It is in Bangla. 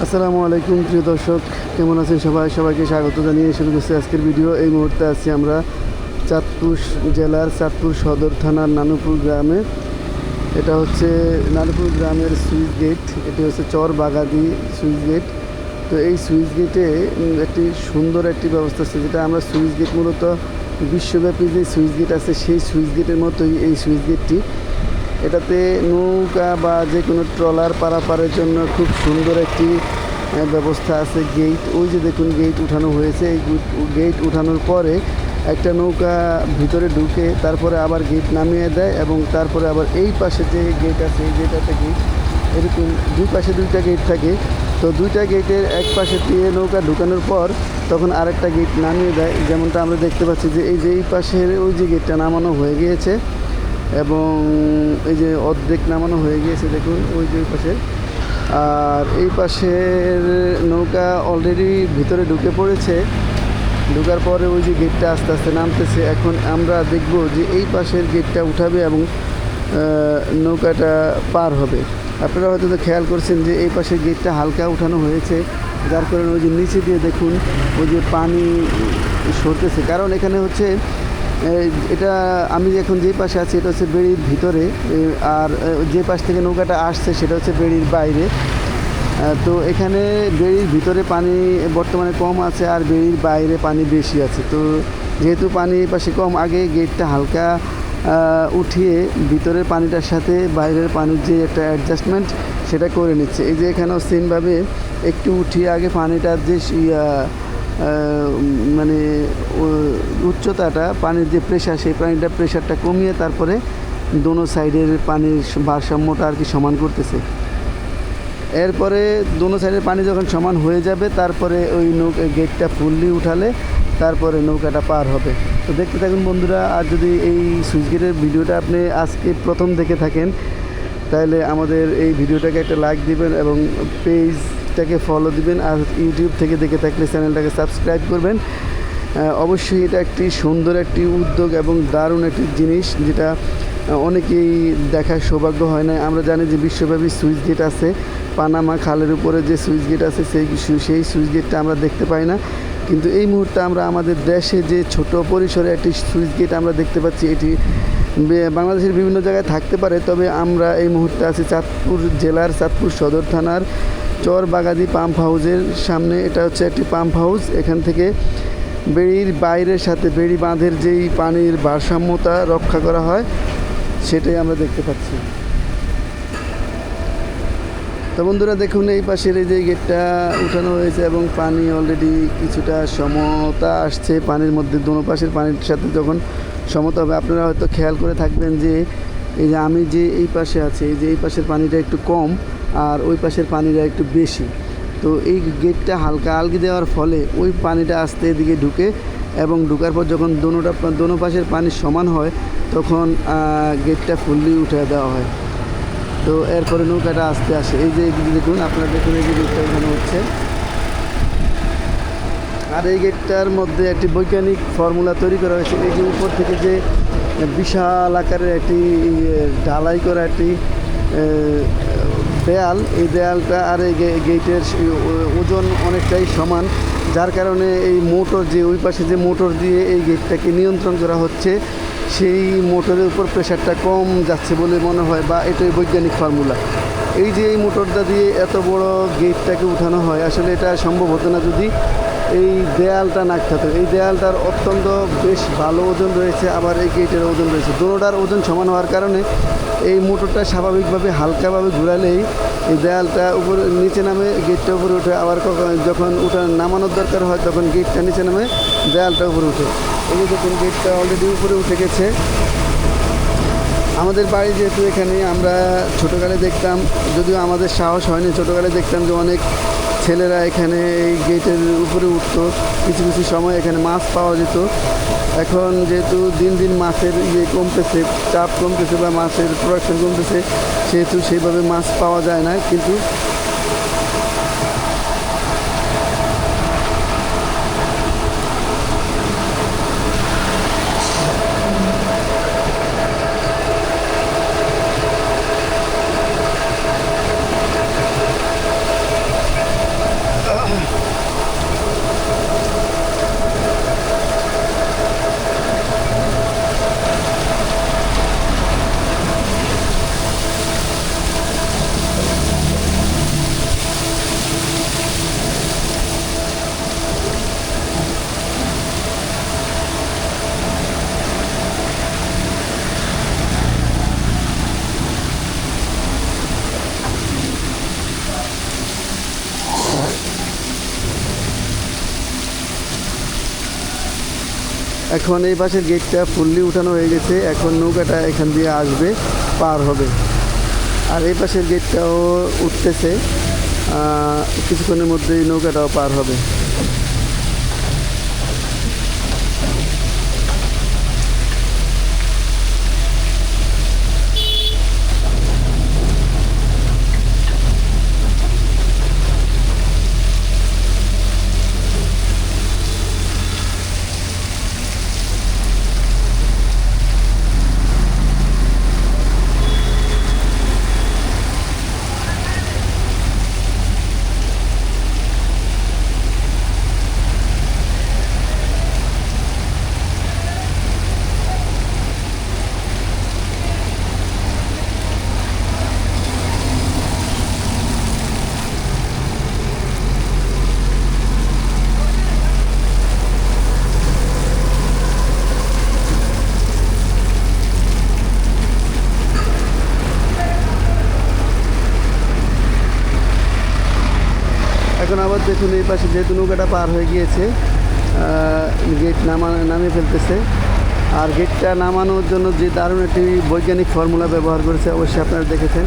আসসালামু আলাইকুম প্রিয় দর্শক, কেমন আছেন সবাই? সবাইকে স্বাগত জানিয়ে শুরু করছি আজকের ভিডিও। এই মুহূর্তে আছি আমরা চাঁদপুর জেলার চাঁদপুর সদর থানার নানুপুর গ্রামে। এটা হচ্ছে নানুপুর গ্রামের সুইচ গেট। এটি হচ্ছে চর বাগাদি সুইচ গেট। তো এই সুইচ গেটে একটি সুন্দর একটি ব্যবস্থা আছে, যেটা আমরা সুইচ গেট মূলত বিশ্বব্যাপী যে সুইচ গেট আছে সেই সুইচ গেটের মতোই এই সুইচ গেটটি। এটাতে নৌকা বা যে কোনো ট্রলার পারাপারের জন্য খুব সুন্দর একটি ব্যবস্থা আছে। গেট, ওই যে দেখুন গেট উঠানো হয়েছে। এই গেট উঠানোর পরে একটা নৌকা ভিতরে ঢুকে তারপরে আবার গেট নামিয়ে দেয়, এবং তারপরে আবার এই পাশে যে গেট আছে এই গেটটাতে গেট, এরকম দুই পাশে দুইটা গেট থাকে। তো দুইটা গেটের এক পাশে দিয়ে নৌকা ঢুকানোর পর তখন আরেকটা গেট নামিয়ে দেয়। যেমনটা আমরা দেখতে পাচ্ছি যে এই পাশের ওই যে গেটটা নামানো হয়ে গিয়েছে, এবং এই যে অর্ধেক নামানো হয়ে গিয়েছে দেখুন ওই যে পাশে। আর এই পাশের নৌকা অলরেডি ভিতরে ঢুকে পড়েছে। ঢোকার পরে ওই যে গেটটা আস্তে আস্তে নামতেছে। এখন আমরা দেখব যে এই পাশের গেটটা উঠাবে এবং নৌকাটা পার হবে। আপনারা হয়তো তো খেয়াল করছেন যে এই পাশের গেটটা হালকা উঠানো হয়েছে, যার কারণে ওই যে নিচে দিয়ে দেখুন ওই যে পানি সরতেছে। কারণ এখানে হচ্ছে এটা আমি এখন যে পাশে আছি এটা হচ্ছে বেড়ির ভিতরে, আর যে পাশ থেকে নৌকাটা আসছে সেটা হচ্ছে বেড়ির বাইরে। তো এখানে বেড়ির ভিতরে পানি বর্তমানে কম আছে, আর বেড়ির বাইরে পানি বেশি আছে। তো যেহেতু পানি এই পাশে কম, আগে গেটটা হালকা উঠিয়ে ভিতরের পানিটার সাথে বাইরের পানির যে একটা অ্যাডজাস্টমেন্ট সেটা করে নিচ্ছে। এই যে এখানেও সেমভাবে একটু উঠিয়ে আগে পানিটার যে মানে উচ্চতাটা, পানির যে প্রেশার, সেই পানিটা প্রেশারটা কমিয়ে তারপরে দোনো সাইডের পানির ভারসাম্যটা আর কি সমান করতেছে। এরপরে দোনো সাইডের পানি যখন সমান হয়ে যাবে তারপরে ওই গেটটা ফুললি উঠালে তারপরে নৌকাটা পার হবে। তো দেখতে থাকুন বন্ধুরা। আর যদি এই সুইচ গেটের ভিডিওটা আপনি আজকে প্রথম দেখে থাকেন তাহলে আমাদের এই ভিডিওটাকে একটা লাইক দিবেন এবং পেজটাকে ফলো দিবেন। আর ইউটিউব থেকে দেখে থাকলে চ্যানেলটাকে সাবস্ক্রাইব করবেন। অবশ্যই এটা একটি সুন্দর একটি উদ্যোগ এবং দারুণ একটি জিনিস, যেটা অনেকেই দেখার সৌভাগ্য হয় না। আমরা জানি যে বিশ্বব্যাপী সুইচ গেট আছে, পানামা খালের উপরে যে সুইচ গেট আছে সেই সুইচ গেটটা আমরা দেখতে পাই না। কিন্তু এই মুহূর্তে আমরা আমাদের দেশে যে ছোট পরিসরে একটি সুইচ গেট আমরা দেখতে পাচ্ছি। এটি বাংলাদেশের বিভিন্ন জায়গায় থাকতে পারে, তবে আমরা এই মুহূর্তে আছি চাঁদপুর জেলার চাঁদপুর সদর থানার চর বাগাদি পাম্প হাউসের সামনে। এটা হচ্ছে একটি পাম্প হাউস। এখান থেকে বেড়ির বাইরের সাথে বেড়ি বাঁধের যেই পানির ভারসাম্যতা রক্ষা করা হয় সেটাই আমরা দেখতে পাচ্ছি। তো বন্ধুরা দেখুন, এই পাশের এই যে গেটটা উঠানো হয়েছে এবং পানি অলরেডি কিছুটা সমতা আসছে পানির মধ্যে। দোনো পাশের পানির সাথে যখন সমতা হবে, আপনারা হয়তো খেয়াল করে থাকবেন যে এই যে আমি যে এই পাশে আছি, এই যে এই পাশের পানিটা একটু কম আর ওই পাশের পানিটা একটু বেশি। তো এই গেটটা হালকা আলগি দেওয়ার ফলে ওই পানিটা আস্তে এদিকে ঢুকে, এবং ঢুকার পর যখন দোনো পাশের পানি সমান হয় তখন গেটটা ফুললি উঠে দেওয়া হয়। তো এরপরে নৌকাটা আসতে আসে। এই যে দেখুন, আপনারা দেখুন এই যে গেটটা ওখানে হচ্ছে। আর এই গেটটার মধ্যে একটি বৈজ্ঞানিক ফর্মুলা তৈরি করা হয়েছে। এই যে উপর থেকে যে বিশাল আকারের একটি ঢালাই করা একটি দেয়াল, এই দেয়ালটা আর এই গেটের ওজন অনেকটাই সমান, যার কারণে এই মোটর যে ওই পাশে যে মোটর দিয়ে এই গেটটাকে নিয়ন্ত্রণ করা হচ্ছে, সেই মোটরের উপর প্রেশারটা কম যাচ্ছে বলে মনে হয়, বা এটাই বৈজ্ঞানিক ফর্মুলা। এই যে এই মোটরটা দিয়ে এত বড় গেটটাকে উঠানো হয়, আসলে এটা সম্ভব হতো না যদি এই দেয়ালটা না থাকতো। এই দেয়ালটার অত্যন্ত বেশ ভালো ওজন রয়েছে, আবার এই গেটের ওজন রয়েছে। দুটোটার ওজন সমান হওয়ার কারণে এই মোটরটা স্বাভাবিকভাবে হালকাভাবে ঘোরালেই এই দেয়ালটা উপরে নিচে নামে, গেটটা উপরে ওঠে। আবার যখন নামানোর দরকার হয় তখন গেটটা নিচে নামে, দেয়ালটা উপরে ওঠে। এই যে দেখুন গেটটা অলরেডি উপরে উঠে গেছে। আমাদের বাড়ি যেহেতু এখানে, আমরা ছোটোকালে দেখতাম, যদিও আমাদের সাহস হয়নি, ছোটোকালে দেখতাম যে অনেক ছেলেরা এখানে এই গেটের উপরে উঠতো। কিছু কিছু সময় এখানে মাছ পাওয়া যেত। এখন যেহেতু দিন দিন মাছের কমতেছে, চাপ কমতেছে বা মাছের প্রোডাকশন কমতেছে, সেহেতু সেইভাবে মাছ পাওয়া যায় না। কিন্তু এখন এই পাশের গেটটা ফুললি উঠানো হয়ে গেছে, এখন নৌকাটা এখান দিয়ে আসবে, পার হবে। আর এই পাশের গেটটাও উঠতেছে, কিছুক্ষণের মধ্যেই নৌকাটাও পার হবে। এখন আবার দেখুন এই পাশে যেহেতু নৌকাটা পার হয়ে গিয়েছে, গেট নামিয়ে ফেলতেছে। আর গেটটা নামানোর জন্য যে দারুণ একটি বৈজ্ঞানিক ফর্মুলা ব্যবহার করেছে অবশ্যই আপনারা দেখেছেন।